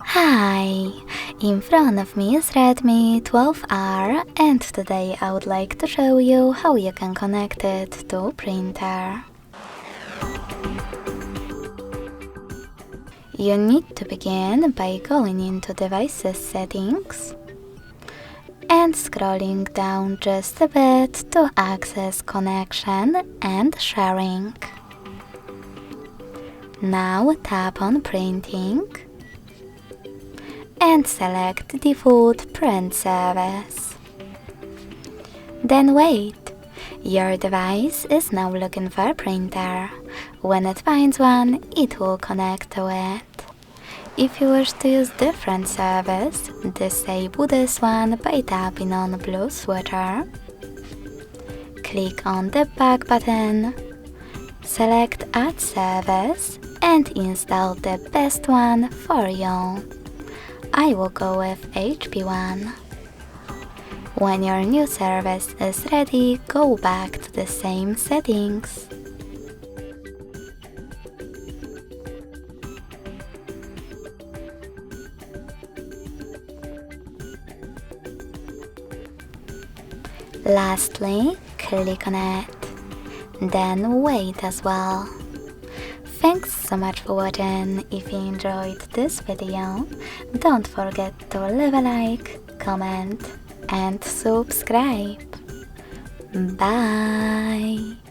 Hi! In front of me is Redmi 12R and today I would like to show you how you can connect it to printer. You need to begin by going into Devices Settings and scrolling down just a bit to access Connection and Sharing. Now tap on Printing and select Default Print Service. Then wait. Your device is now looking for a printer. When it finds one, it will connect to it. If you wish to use different service, disable this one by tapping on blue switcher. Click on the back button, select Add Service and install the best one for you. I will go with HP one. When your new service is ready, go back to the same settings. Lastly, click on it. Then wait as well. Thanks so much for watching. If you enjoyed this video, don't forget to leave a like, comment and subscribe. Bye!